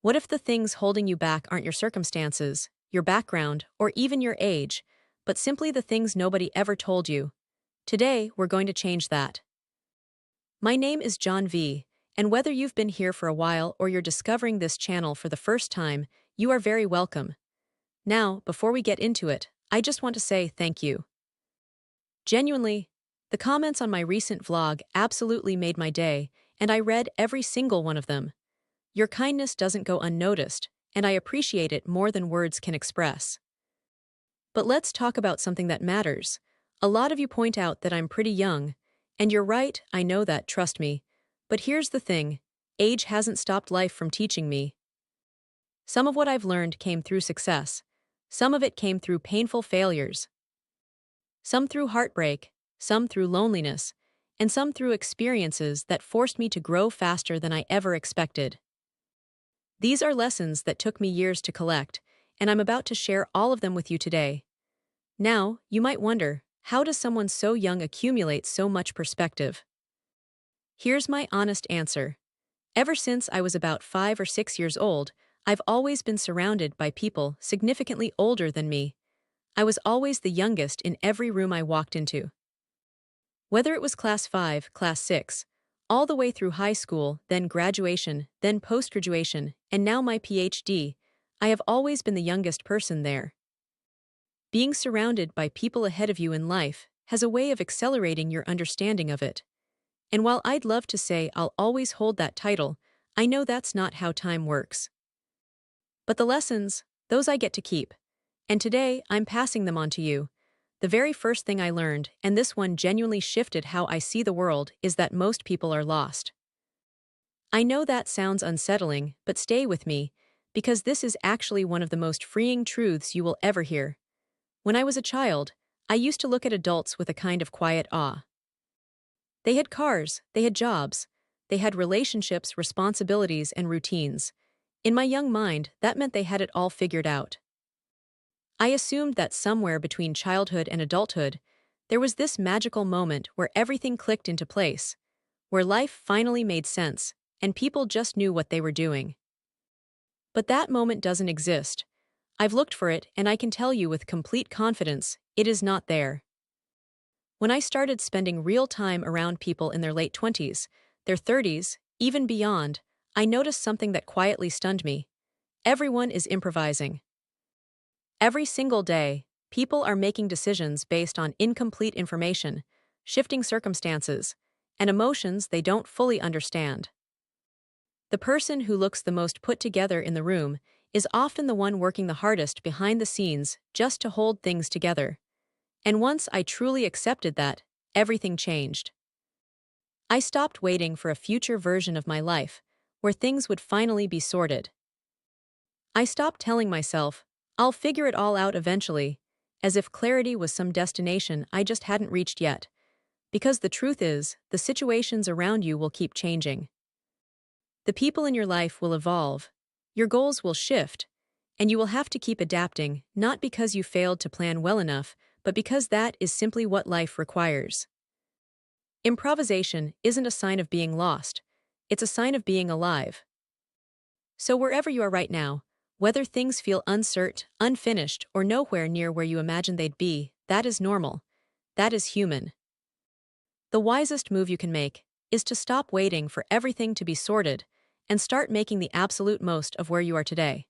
What if the things holding you back aren't your circumstances, your background, or even your age, but simply the things nobody ever told you? Today, we're going to change that. My name is John V, and whether you've been here for a while or you're discovering this channel for the first time, you are very welcome. Now, before we get into it, I just want to say thank you. Genuinely, the comments on my recent vlog absolutely made my day, and I read every single one of them. Your kindness doesn't go unnoticed, and I appreciate it more than words can express. But let's talk about something that matters. A lot of you point out that I'm pretty young, and you're right, I know that, trust me. But here's the thing, age hasn't stopped life from teaching me. Some of what I've learned came through success. Some of it came through painful failures. Some through heartbreak, some through loneliness, and some through experiences that forced me to grow faster than I ever expected. These are lessons that took me years to collect, and I'm about to share all of them with you today. Now, you might wonder, how does someone so young accumulate so much perspective? Here's my honest answer. Ever since I was about 5 or 6 years old, I've always been surrounded by people significantly older than me. I was always the youngest in every room I walked into. Whether it was class 5, class 6, all the way through high school, then graduation, then post-graduation, and now my PhD, I have always been the youngest person there. Being surrounded by people ahead of you in life has a way of accelerating your understanding of it. And while I'd love to say I'll always hold that title, I know that's not how time works. But the lessons, those I get to keep. And today, I'm passing them on to you. The very first thing I learned, and this one genuinely shifted how I see the world, is that most people are lost. I know that sounds unsettling, but stay with me, because this is actually one of the most freeing truths you will ever hear. When I was a child, I used to look at adults with a kind of quiet awe. They had cars, they had jobs, they had relationships, responsibilities, and routines. In my young mind, that meant they had it all figured out. I assumed that somewhere between childhood and adulthood, there was this magical moment where everything clicked into place, where life finally made sense, and people just knew what they were doing. But that moment doesn't exist. I've looked for it, and I can tell you with complete confidence, it is not there. When I started spending real time around people in their late 20s, their 30s, even beyond, I noticed something that quietly stunned me. Everyone is improvising. Every single day, people are making decisions based on incomplete information, shifting circumstances, and emotions they don't fully understand. The person who looks the most put together in the room is often the one working the hardest behind the scenes just to hold things together. And once I truly accepted that, everything changed. I stopped waiting for a future version of my life, where things would finally be sorted. I stopped telling myself, I'll figure it all out eventually, as if clarity was some destination I just hadn't reached yet. Because the truth is, the situations around you will keep changing. The people in your life will evolve, your goals will shift, and you will have to keep adapting, not because you failed to plan well enough, but because that is simply what life requires. Improvisation isn't a sign of being lost, it's a sign of being alive. So wherever you are right now, whether things feel uncertain, unfinished, or nowhere near where you imagined they'd be, that is normal. That is human. The wisest move you can make is to stop waiting for everything to be sorted and start making the absolute most of where you are today.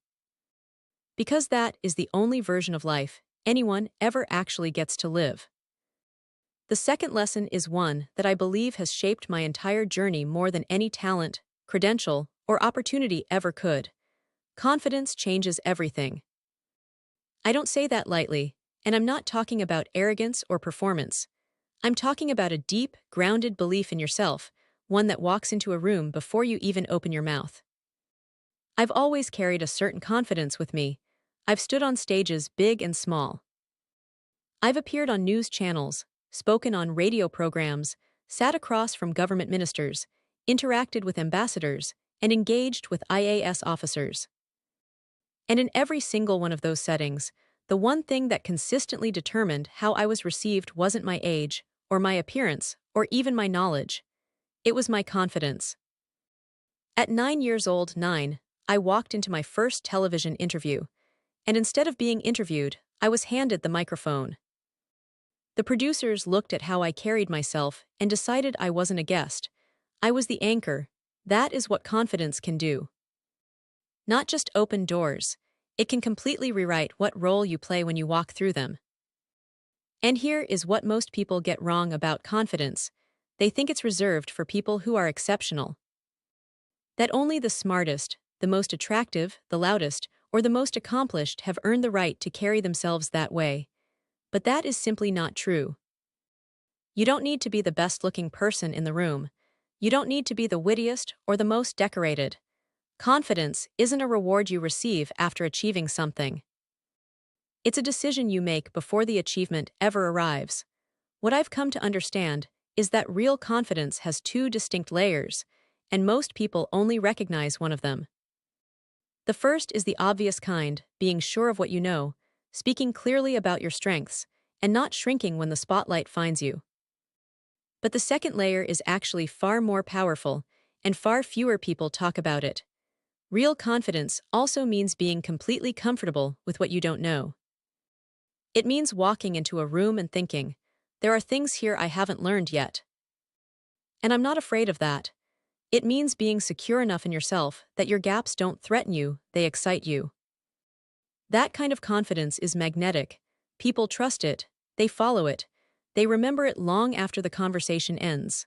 Because that is the only version of life anyone ever actually gets to live. The second lesson is one that I believe has shaped my entire journey more than any talent, credential, or opportunity ever could. Confidence changes everything. I don't say that lightly, and I'm not talking about arrogance or performance. I'm talking about a deep, grounded belief in yourself, one that walks into a room before you even open your mouth. I've always carried a certain confidence with me. I've stood on stages big and small. I've appeared on news channels, spoken on radio programs, sat across from government ministers, interacted with ambassadors, and engaged with IAS officers. And in every single one of those settings, the one thing that consistently determined how I was received wasn't my age, or my appearance, or even my knowledge. It was my confidence. At 9 years old, I walked into my first television interview, and instead of being interviewed, I was handed the microphone. The producers looked at how I carried myself and decided I wasn't a guest. I was the anchor. That is what confidence can do. Not just open doors, it can completely rewrite what role you play when you walk through them. And here is what most people get wrong about confidence. They think it's reserved for people who are exceptional. That only the smartest, the most attractive, the loudest, or the most accomplished have earned the right to carry themselves that way. But that is simply not true. You don't need to be the best-looking person in the room. You don't need to be the wittiest or the most decorated. Confidence isn't a reward you receive after achieving something. It's a decision you make before the achievement ever arrives. What I've come to understand is that real confidence has two distinct layers, and most people only recognize one of them. The first is the obvious kind, being sure of what you know, speaking clearly about your strengths, and not shrinking when the spotlight finds you. But the second layer is actually far more powerful, and far fewer people talk about it. Real confidence also means being completely comfortable with what you don't know. It means walking into a room and thinking, there are things here I haven't learned yet. And I'm not afraid of that. It means being secure enough in yourself that your gaps don't threaten you, they excite you. That kind of confidence is magnetic. People trust it, they follow it, they remember it long after the conversation ends.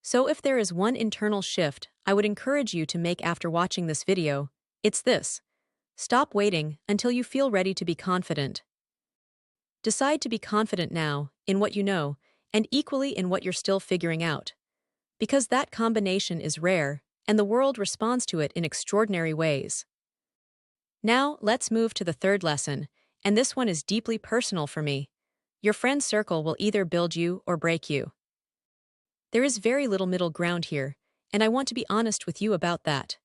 So if there is one internal shift I would encourage you to make after watching this video, it's this. Stop waiting until you feel ready to be confident. Decide to be confident now, in what you know, and equally in what you're still figuring out. Because that combination is rare, and the world responds to it in extraordinary ways. Now, let's move to the third lesson, and this one is deeply personal for me. Your friend circle will either build you or break you. There is very little middle ground here, and I want to be honest with you about that.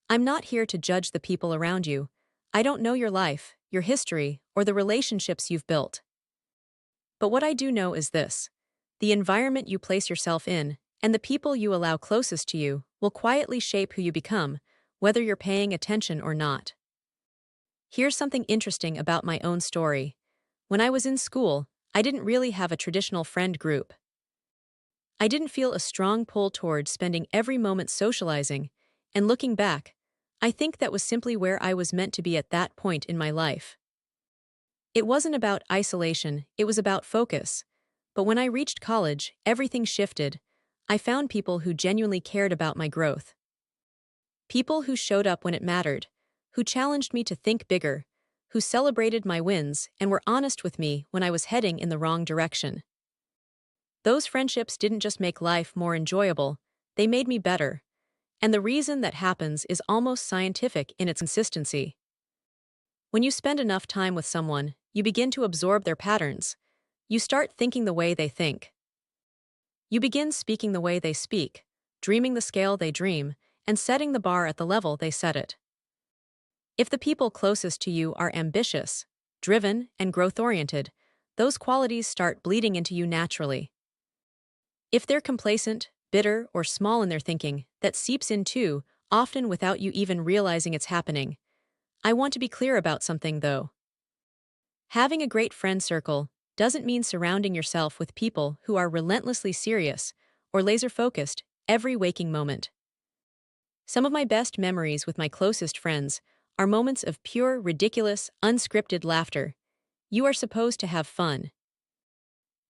I'm not here to judge the people around you. I don't know your life, your history, or the relationships you've built. But what I do know is this. The environment you place yourself in, and the people you allow closest to you, will quietly shape who you become, whether you're paying attention or not. Here's something interesting about my own story. When I was in school, I didn't really have a traditional friend group. I didn't feel a strong pull towards spending every moment socializing, and looking back, I think that was simply where I was meant to be at that point in my life. It wasn't about isolation, it was about focus. But when I reached college, everything shifted. I found people who genuinely cared about my growth. People who showed up when it mattered, who challenged me to think bigger, who celebrated my wins and were honest with me when I was heading in the wrong direction. Those friendships didn't just make life more enjoyable, they made me better. And the reason that happens is almost scientific in its consistency. When you spend enough time with someone, you begin to absorb their patterns. You start thinking the way they think. You begin speaking the way they speak, dreaming the scale they dream, and setting the bar at the level they set it. If the people closest to you are ambitious, driven, and growth-oriented, those qualities start bleeding into you naturally. If they're complacent, bitter, or small in their thinking, that seeps in too, often without you even realizing it's happening. I want to be clear about something, though. Having a great friend circle doesn't mean surrounding yourself with people who are relentlessly serious or laser-focused every waking moment. Some of my best memories with my closest friends are moments of pure, ridiculous, unscripted laughter. You are supposed to have fun.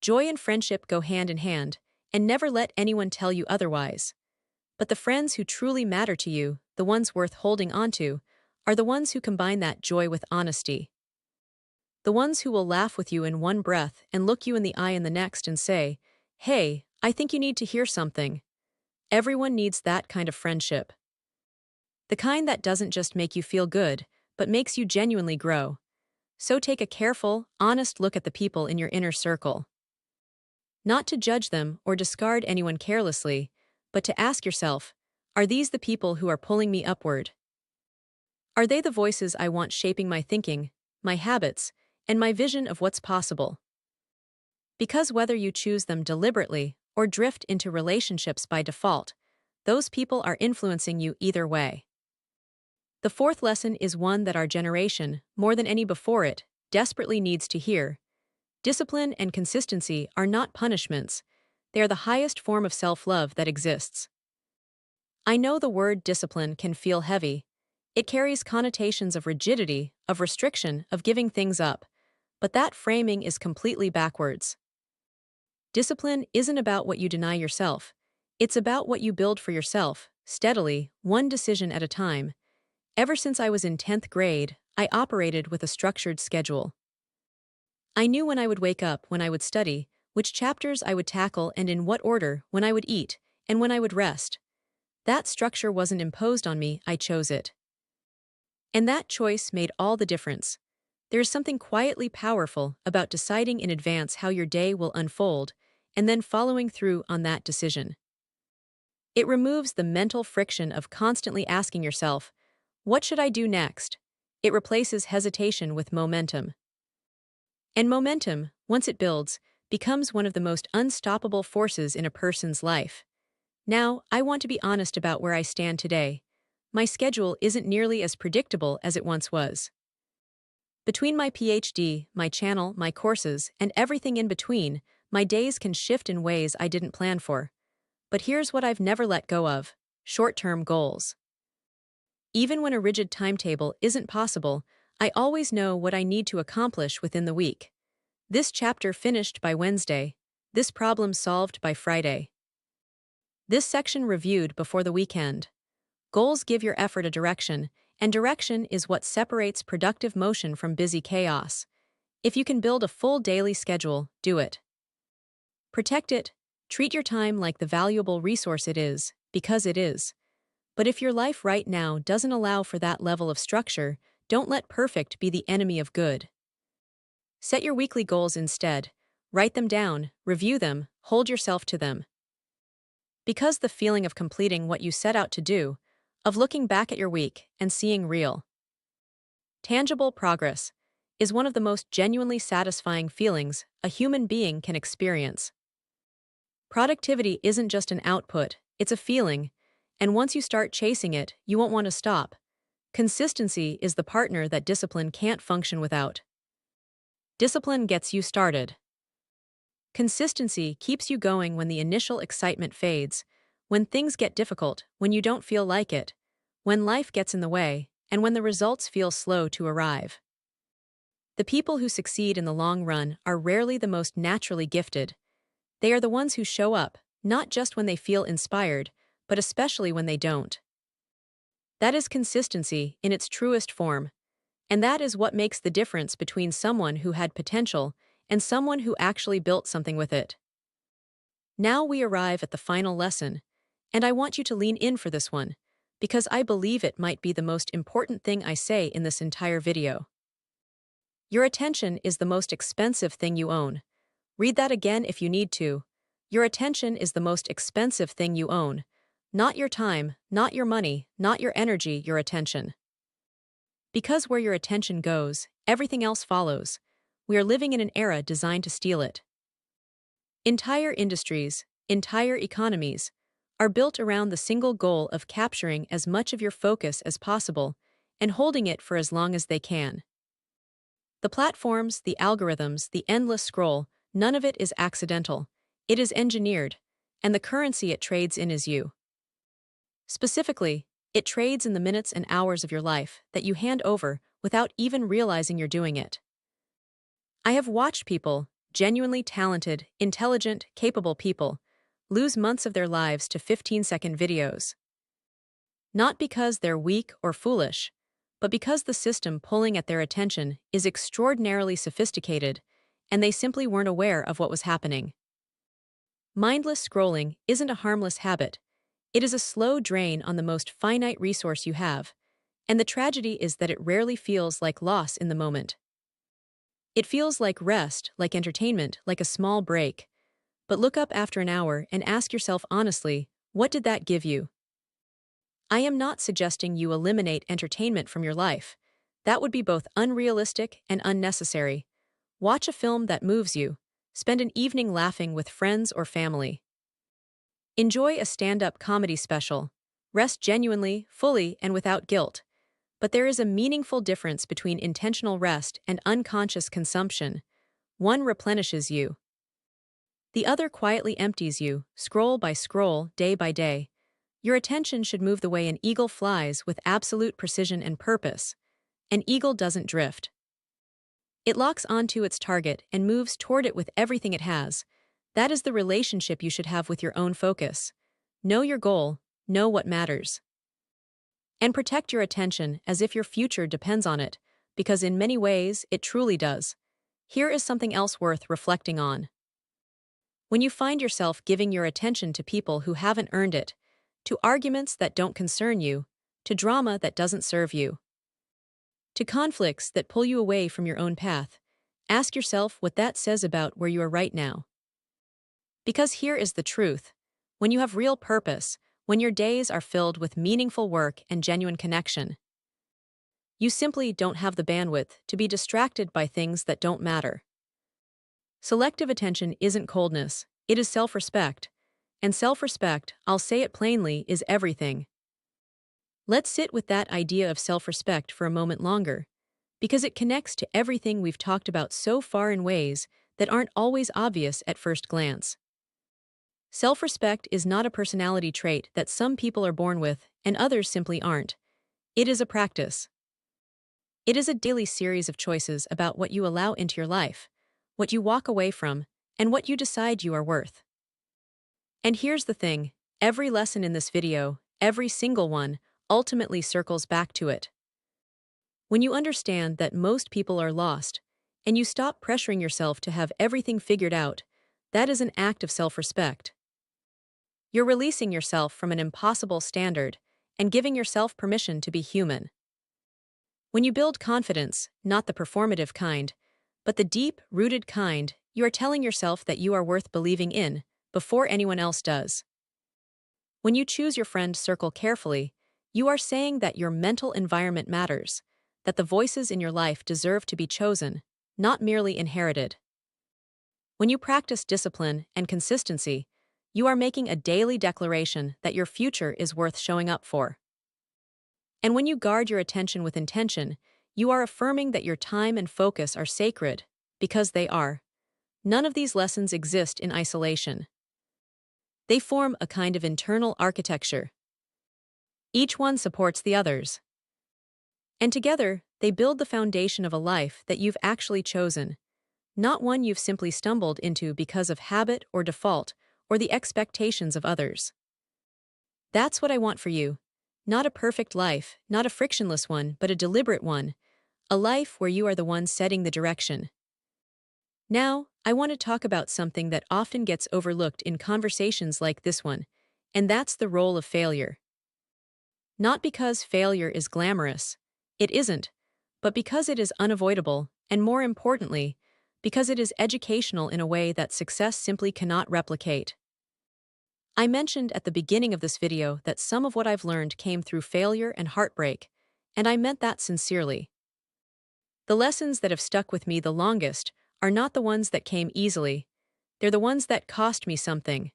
Joy and friendship go hand in hand, and never let anyone tell you otherwise. But the friends who truly matter to you, the ones worth holding onto, are the ones who combine that joy with honesty. The ones who will laugh with you in one breath and look you in the eye in the next and say, "Hey, I think you need to hear something." Everyone needs that kind of friendship. The kind that doesn't just make you feel good, but makes you genuinely grow. So take a careful, honest look at the people in your inner circle. Not to judge them or discard anyone carelessly, but to ask yourself, are these the people who are pulling me upward? Are they the voices I want shaping my thinking, my habits, and my vision of what's possible? Because whether you choose them deliberately or drift into relationships by default, those people are influencing you either way. The fourth lesson is one that our generation, more than any before it, desperately needs to hear. Discipline and consistency are not punishments, they are the highest form of self-love that exists. I know the word discipline can feel heavy. It carries connotations of rigidity, of restriction, of giving things up. But that framing is completely backwards. Discipline isn't about what you deny yourself. It's about what you build for yourself, steadily, one decision at a time. Ever since I was in 10th grade, I operated with a structured schedule. I knew when I would wake up, when I would study, which chapters I would tackle and in what order, when I would eat, and when I would rest. That structure wasn't imposed on me, I chose it. And that choice made all the difference. There is something quietly powerful about deciding in advance how your day will unfold, and then following through on that decision. It removes the mental friction of constantly asking yourself, what should I do next? It replaces hesitation with momentum. And momentum, once it builds, becomes one of the most unstoppable forces in a person's life. Now, I want to be honest about where I stand today. My schedule isn't nearly as predictable as it once was. Between my PhD, my channel, my courses, and everything in between, my days can shift in ways I didn't plan for. But here's what I've never let go of: short-term goals. Even when a rigid timetable isn't possible, I always know what I need to accomplish within the week. This chapter finished by Wednesday, this problem solved by Friday. This section reviewed before the weekend. Goals give your effort a direction, and direction is what separates productive motion from busy chaos. If you can build a full daily schedule, do it. Protect it. Treat your time like the valuable resource it is, because it is. But if your life right now doesn't allow for that level of structure, don't let perfect be the enemy of good. Set your weekly goals instead. Write them down, review them, hold yourself to them. Because the feeling of completing what you set out to do, of looking back at your week and seeing real, tangible progress, is one of the most genuinely satisfying feelings a human being can experience. Productivity isn't just an output, it's a feeling, and once you start chasing it, you won't want to stop. Consistency is the partner that discipline can't function without. Discipline gets you started. Consistency keeps you going when the initial excitement fades, when things get difficult, when you don't feel like it, when life gets in the way, and when the results feel slow to arrive. The people who succeed in the long run are rarely the most naturally gifted. They are the ones who show up, not just when they feel inspired, but especially when they don't. That is consistency in its truest form, and that is what makes the difference between someone who had potential and someone who actually built something with it. Now we arrive at the final lesson, and I want you to lean in for this one, because I believe it might be the most important thing I say in this entire video. Your attention is the most expensive thing you own. Read that again if you need to. Your attention is the most expensive thing you own. Not your time, not your money, not your energy, your attention. Because where your attention goes, everything else follows. We are living in an era designed to steal it. Entire industries, entire economies, are built around the single goal of capturing as much of your focus as possible and holding it for as long as they can. The platforms, the algorithms, the endless scroll, none of it is accidental. It is engineered, and the currency it trades in is you. Specifically, it trades in the minutes and hours of your life that you hand over without even realizing you're doing it. I have watched people, genuinely talented, intelligent, capable people, lose months of their lives to 15-second videos. Not because they're weak or foolish, but because the system pulling at their attention is extraordinarily sophisticated, and they simply weren't aware of what was happening. Mindless scrolling isn't a harmless habit. It is a slow drain on the most finite resource you have, and the tragedy is that it rarely feels like loss in the moment. It feels like rest, like entertainment, like a small break. But look up after an hour and ask yourself honestly, what did that give you? I am not suggesting you eliminate entertainment from your life. That would be both unrealistic and unnecessary. Watch a film that moves you. Spend an evening laughing with friends or family. Enjoy a stand-up comedy special. Rest genuinely, fully, and without guilt. But there is a meaningful difference between intentional rest and unconscious consumption. One replenishes you. The other quietly empties you, scroll by scroll, day by day. Your attention should move the way an eagle flies with absolute precision and purpose. An eagle doesn't drift. It locks onto its target and moves toward it with everything it has. That is the relationship you should have with your own focus. Know your goal, know what matters. And protect your attention as if your future depends on it, because in many ways, it truly does. Here is something else worth reflecting on. When you find yourself giving your attention to people who haven't earned it, to arguments that don't concern you, to drama that doesn't serve you, to conflicts that pull you away from your own path, ask yourself what that says about where you are right now. Because here is the truth. When you have real purpose, when your days are filled with meaningful work and genuine connection, you simply don't have the bandwidth to be distracted by things that don't matter. Selective attention isn't coldness, it is self-respect. And self-respect, I'll say it plainly, is everything. Let's sit with that idea of self-respect for a moment longer, because it connects to everything we've talked about so far in ways that aren't always obvious at first glance. Self-respect is not a personality trait that some people are born with and others simply aren't. It is a practice. It is a daily series of choices about what you allow into your life, what you walk away from, and what you decide you are worth. And here's the thing, every lesson in this video, every single one, ultimately circles back to it. When you understand that most people are lost, and you stop pressuring yourself to have everything figured out, that is an act of self-respect. You're releasing yourself from an impossible standard and giving yourself permission to be human. When you build confidence, not the performative kind, but the deep-rooted kind, you are telling yourself that you are worth believing in before anyone else does. When you choose your friend circle carefully, you are saying that your mental environment matters, that the voices in your life deserve to be chosen, not merely inherited. When you practice discipline and consistency, you are making a daily declaration that your future is worth showing up for. And when you guard your attention with intention, you are affirming that your time and focus are sacred, because they are. None of these lessons exist in isolation. They form a kind of internal architecture. Each one supports the others. And together, they build the foundation of a life that you've actually chosen, not one you've simply stumbled into because of habit or default or the expectations of others. That's what I want for you. Not a perfect life, not a frictionless one, but a deliberate one. A life where you are the one setting the direction. Now, I want to talk about something that often gets overlooked in conversations like this one, and that's the role of failure. Not because failure is glamorous, it isn't, but because it is unavoidable, and more importantly, because it is educational in a way that success simply cannot replicate. I mentioned at the beginning of this video that some of what I've learned came through failure and heartbreak, and I meant that sincerely. The lessons that have stuck with me the longest are not the ones that came easily, they're the ones that cost me something.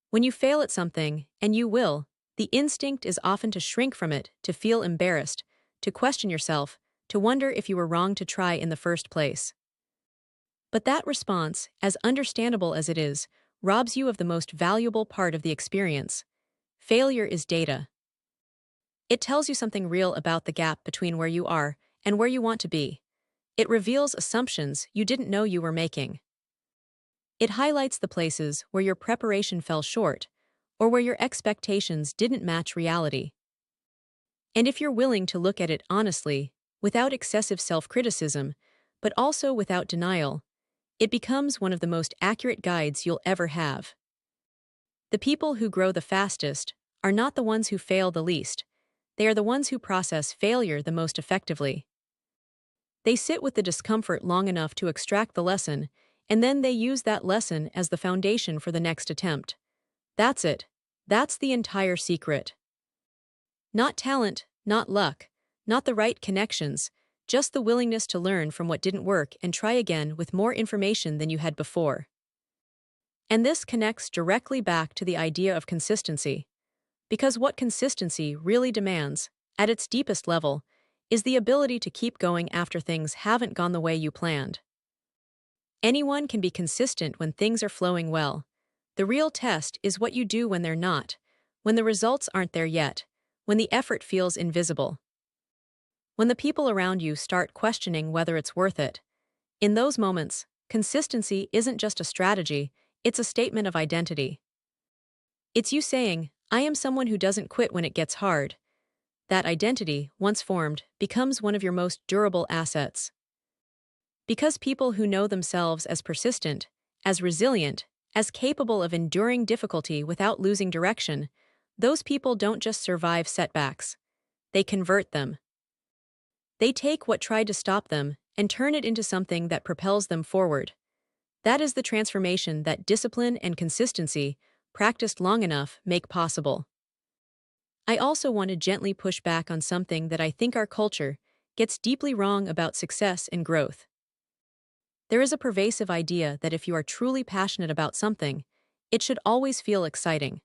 When you fail at something, and you will, the instinct is often to shrink from it, to feel embarrassed, to question yourself, to wonder if you were wrong to try in the first place. But that response, as understandable as it is, robs you of the most valuable part of the experience. Failure is data. It tells you something real about the gap between where you are and where you want to be. It reveals assumptions you didn't know you were making. It highlights the places where your preparation fell short, or where your expectations didn't match reality. And if you're willing to look at it honestly, without excessive self-criticism, but also without denial, it becomes one of the most accurate guides you'll ever have. The people who grow the fastest are not the ones who fail the least. They are the ones who process failure the most effectively. They sit with the discomfort long enough to extract the lesson, and then they use that lesson as the foundation for the next attempt. That's it. That's the entire secret. Not talent, not luck, not the right connections, just the willingness to learn from what didn't work and try again with more information than you had before. And this connects directly back to the idea of consistency. Because what consistency really demands, at its deepest level, is the ability to keep going after things haven't gone the way you planned. Anyone can be consistent when things are flowing well. The real test is what you do when they're not, when the results aren't there yet, when the effort feels invisible, when the people around you start questioning whether it's worth it. In those moments, consistency isn't just a strategy, it's a statement of identity. It's you saying, I am someone who doesn't quit when it gets hard. That identity, once formed, becomes one of your most durable assets. Because people who know themselves as persistent, as resilient, as capable of enduring difficulty without losing direction, those people don't just survive setbacks. They convert them. They take what tried to stop them and turn it into something that propels them forward. That is the transformation that discipline and consistency, practiced long enough, make possible. I also want to gently push back on something that I think our culture gets deeply wrong about success and growth. There is a pervasive idea that if you are truly passionate about something, it should always feel exciting.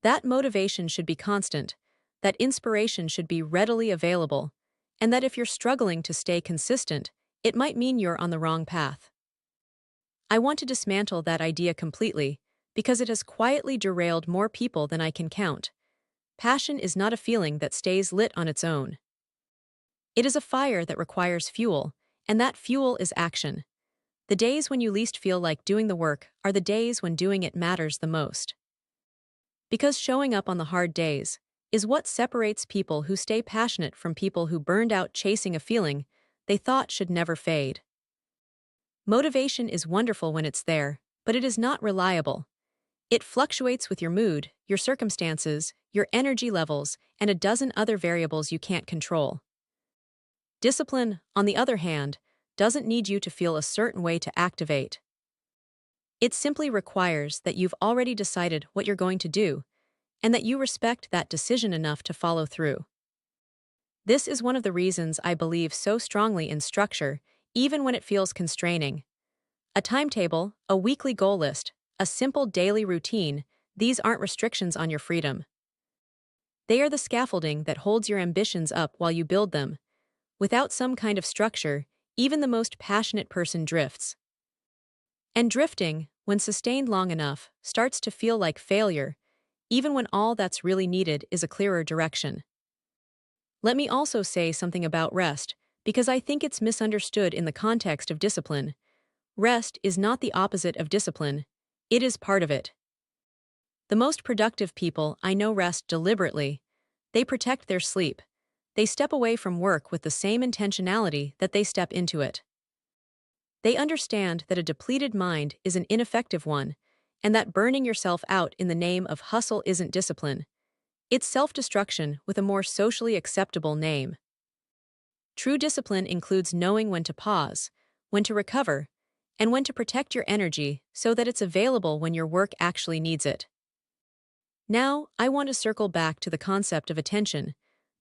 That motivation should be constant, that inspiration should be readily available, and that if you're struggling to stay consistent, it might mean you're on the wrong path. I want to dismantle that idea completely, because it has quietly derailed more people than I can count. Passion is not a feeling that stays lit on its own. It is a fire that requires fuel, and that fuel is action. The days when you least feel like doing the work are the days when doing it matters the most. Because showing up on the hard days is what separates people who stay passionate from people who burned out chasing a feeling they thought should never fade. Motivation is wonderful when it's there, but it is not reliable. It fluctuates with your mood, your circumstances, your energy levels, and a dozen other variables you can't control. Discipline, on the other hand, doesn't need you to feel a certain way to activate. It simply requires that you've already decided what you're going to do, and that you respect that decision enough to follow through. This is one of the reasons I believe so strongly in structure, even when it feels constraining. A timetable, a weekly goal list, a simple daily routine, these aren't restrictions on your freedom. They are the scaffolding that holds your ambitions up while you build them. Without some kind of structure, even the most passionate person drifts. And drifting, when sustained long enough, starts to feel like failure, even when all that's really needed is a clearer direction. Let me also say something about rest, because I think it's misunderstood in the context of discipline. Rest is not the opposite of discipline, it is part of it. The most productive people I know rest deliberately. They protect their sleep. They step away from work with the same intentionality that they step into it. They understand that a depleted mind is an ineffective one, and that burning yourself out in the name of hustle isn't discipline. It's self-destruction with a more socially acceptable name. True discipline includes knowing when to pause, when to recover, and when to protect your energy so that it's available when your work actually needs it. Now, I want to circle back to the concept of attention,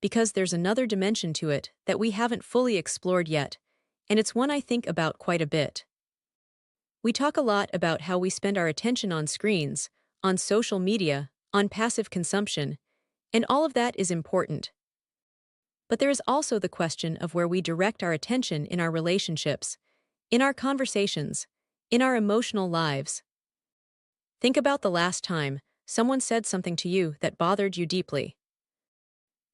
because there's another dimension to it that we haven't fully explored yet, and it's one I think about quite a bit. We talk a lot about how we spend our attention on screens, on social media, on passive consumption, and all of that is important. But there is also the question of where we direct our attention in our relationships, in our conversations, in our emotional lives. Think about the last time someone said something to you that bothered you deeply.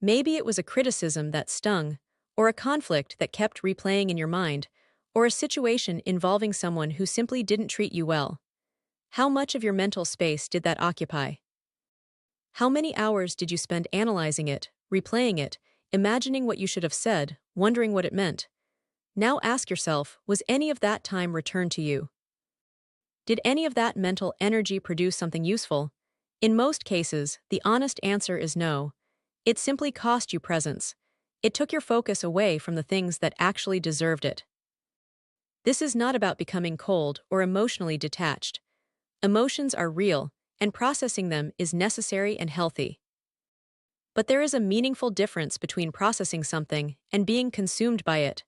Maybe it was a criticism that stung, or a conflict that kept replaying in your mind, or a situation involving someone who simply didn't treat you well. How much of your mental space did that occupy? How many hours did you spend analyzing it, replaying it, imagining what you should have said, wondering what it meant? Now ask yourself, was any of that time returned to you? Did any of that mental energy produce something useful? In most cases, the honest answer is no. It simply cost you presence. It took your focus away from the things that actually deserved it. This is not about becoming cold or emotionally detached. Emotions are real, and processing them is necessary and healthy. But there is a meaningful difference between processing something and being consumed by it.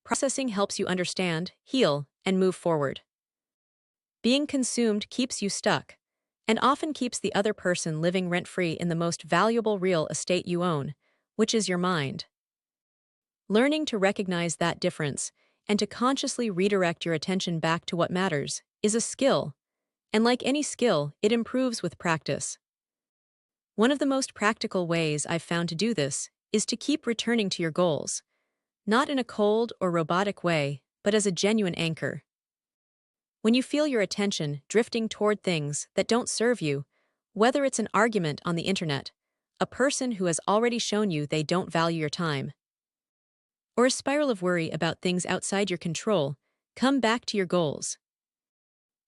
Processing helps you understand, heal, and move forward. Being consumed keeps you stuck, and often keeps the other person living rent-free in the most valuable real estate you own, which is your mind. Learning to recognize that difference and to consciously redirect your attention back to what matters is a skill, and like any skill, it improves with practice. One of the most practical ways I've found to do this is to keep returning to your goals, not in a cold or robotic way, but as a genuine anchor. When you feel your attention drifting toward things that don't serve you, whether it's an argument on the internet, a person who has already shown you they don't value your time, or a spiral of worry about things outside your control, come back to your goals.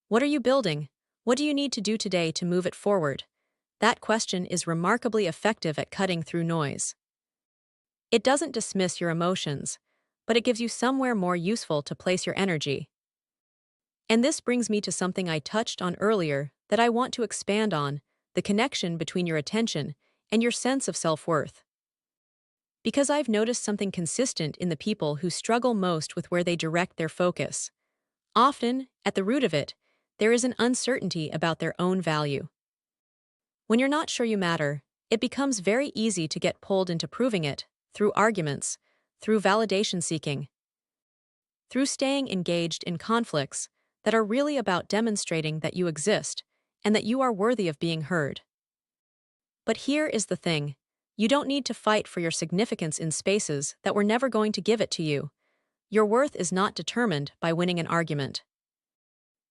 What are you building? What do you need to do today to move it forward? That question is remarkably effective at cutting through noise. It doesn't dismiss your emotions, but it gives you somewhere more useful to place your energy. And this brings me to something I touched on earlier that I want to expand on: the connection between your attention and your sense of self-worth. Because I've noticed something consistent in the people who struggle most with where they direct their focus. Often, at the root of it, there is an uncertainty about their own value. When you're not sure you matter, it becomes very easy to get pulled into proving it, through arguments, through validation seeking, through staying engaged in conflicts that are really about demonstrating that you exist and that you are worthy of being heard. But here is the thing: you don't need to fight for your significance in spaces that were never going to give it to you. Your worth is not determined by winning an argument.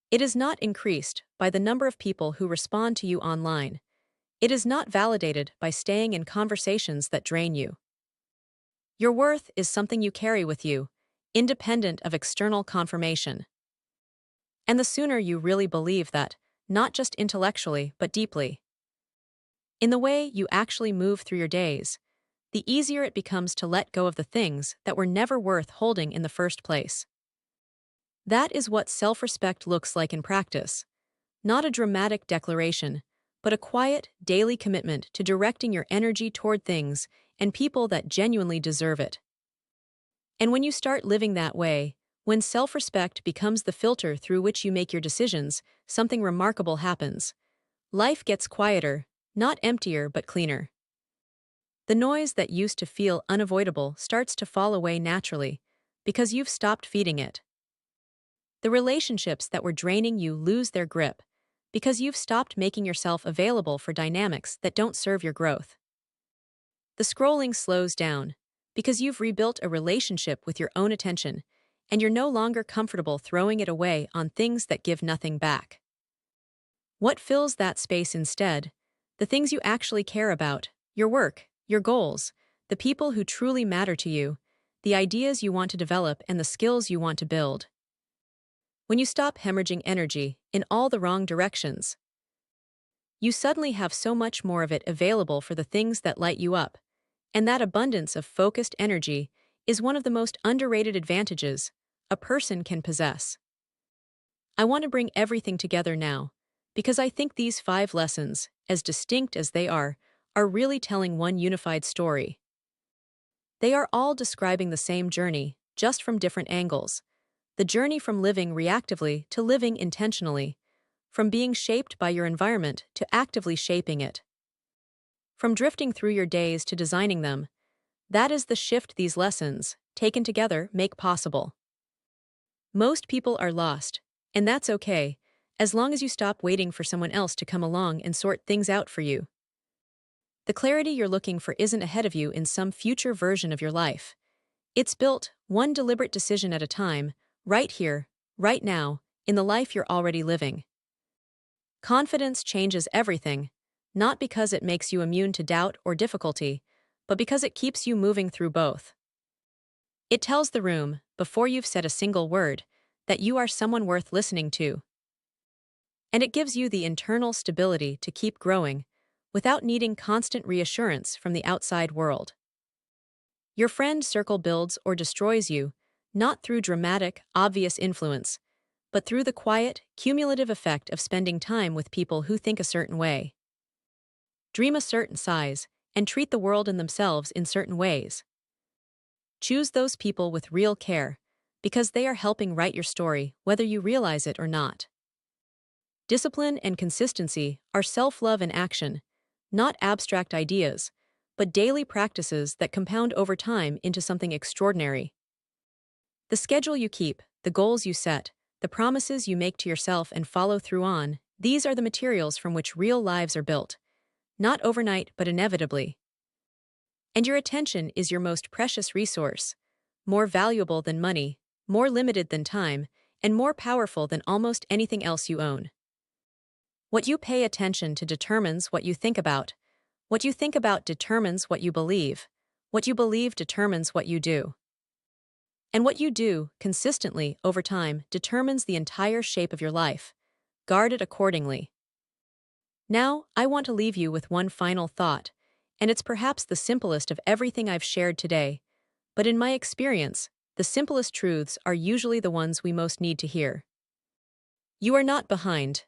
It is not increased by the number of people who respond to you online. It is not validated by staying in conversations that drain you. Your worth is something you carry with you, independent of external confirmation. And the sooner you really believe that, not just intellectually but deeply, in the way you actually move through your days, the easier it becomes to let go of the things that were never worth holding in the first place. That is what self-respect looks like in practice. Not a dramatic declaration, but a quiet, daily commitment to directing your energy toward things and people that genuinely deserve it. And when you start living that way, when self-respect becomes the filter through which you make your decisions, something remarkable happens. Life gets quieter, not emptier but cleaner. The noise that used to feel unavoidable starts to fall away naturally, because you've stopped feeding it. The relationships that were draining you lose their grip, because you've stopped making yourself available for dynamics that don't serve your growth. The scrolling slows down, because you've rebuilt a relationship with your own attention, and you're no longer comfortable throwing it away on things that give nothing back. What fills that space instead? The things you actually care about: your work, your goals, the people who truly matter to you, the ideas you want to develop, and the skills you want to build. When you stop hemorrhaging energy in all the wrong directions, you suddenly have so much more of it available for the things that light you up, and that abundance of focused energy is one of the most underrated advantages a person can possess. I want to bring everything together now, because I think these 5 lessons, as distinct as they are really telling one unified story. They are all describing the same journey, just from different angles. The journey from living reactively to living intentionally, from being shaped by your environment to actively shaping it, from drifting through your days to designing them. That is the shift these lessons, taken together, make possible. Most people are lost, and that's okay, as long as you stop waiting for someone else to come along and sort things out for you. The clarity you're looking for isn't ahead of you in some future version of your life. It's built, one deliberate decision at a time, right here, right now, in the life you're already living. Confidence changes everything, not because it makes you immune to doubt or difficulty, but because it keeps you moving through both. It tells the room, before you've said a single word, that you are someone worth listening to. And it gives you the internal stability to keep growing, without needing constant reassurance from the outside world. Your friend circle builds or destroys you, not through dramatic, obvious influence, but through the quiet, cumulative effect of spending time with people who think a certain way, dream a certain size, and treat the world and themselves in certain ways. Choose those people with real care, because they are helping write your story, whether you realize it or not. Discipline and consistency are self-love in action, not abstract ideas, but daily practices that compound over time into something extraordinary. The schedule you keep, the goals you set, the promises you make to yourself and follow through on, these are the materials from which real lives are built. Not overnight, but inevitably. And your attention is your most precious resource, more valuable than money, more limited than time, and more powerful than almost anything else you own. What you pay attention to determines what you think about. What you think about determines what you believe. What you believe determines what you do. And what you do, consistently, over time, determines the entire shape of your life. Guard it accordingly. Now, I want to leave you with one final thought, and it's perhaps the simplest of everything I've shared today, but in my experience, the simplest truths are usually the ones we most need to hear. You are not behind.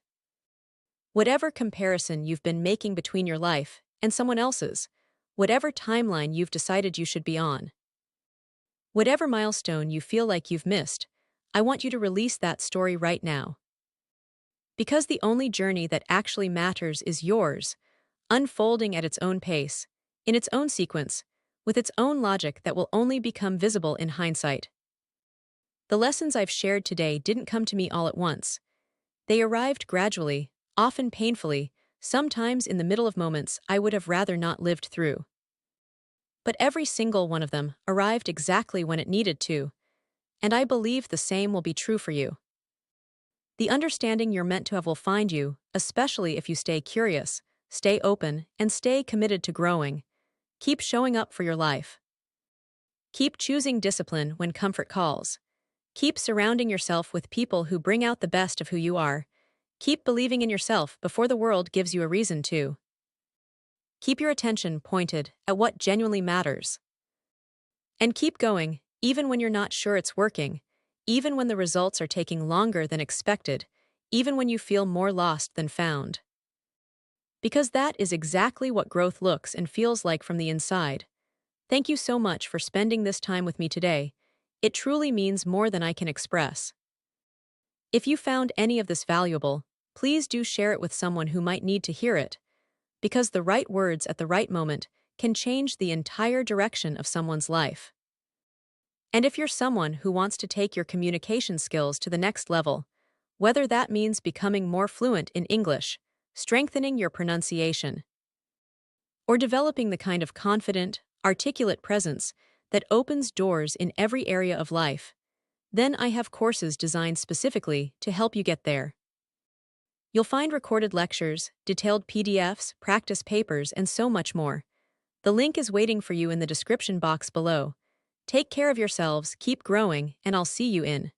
Whatever comparison you've been making between your life and someone else's, whatever timeline you've decided you should be on, whatever milestone you feel like you've missed, I want you to release that story right now. Because the only journey that actually matters is yours, unfolding at its own pace, in its own sequence, with its own logic that will only become visible in hindsight. The lessons I've shared today didn't come to me all at once. They arrived gradually, often painfully, sometimes in the middle of moments I would have rather not lived through. But every single one of them arrived exactly when it needed to, and I believe the same will be true for you. The understanding you're meant to have will find you, especially if you stay curious, stay open, and stay committed to growing. Keep showing up for your life. Keep choosing discipline when comfort calls. Keep surrounding yourself with people who bring out the best of who you are. Keep believing in yourself before the world gives you a reason to. Keep your attention pointed at what genuinely matters. And keep going, even when you're not sure it's working, even when the results are taking longer than expected, even when you feel more lost than found. Because that is exactly what growth looks and feels like from the inside. Thank you so much for spending this time with me today. It truly means more than I can express. If you found any of this valuable, please do share it with someone who might need to hear it, because the right words at the right moment can change the entire direction of someone's life. And if you're someone who wants to take your communication skills to the next level, whether that means becoming more fluent in English, strengthening your pronunciation, or developing the kind of confident, articulate presence that opens doors in every area of life, then I have courses designed specifically to help you get there. You'll find recorded lectures, detailed PDFs, practice papers, and so much more. The link is waiting for you in the description box below. Take care of yourselves, keep growing, and I'll see you in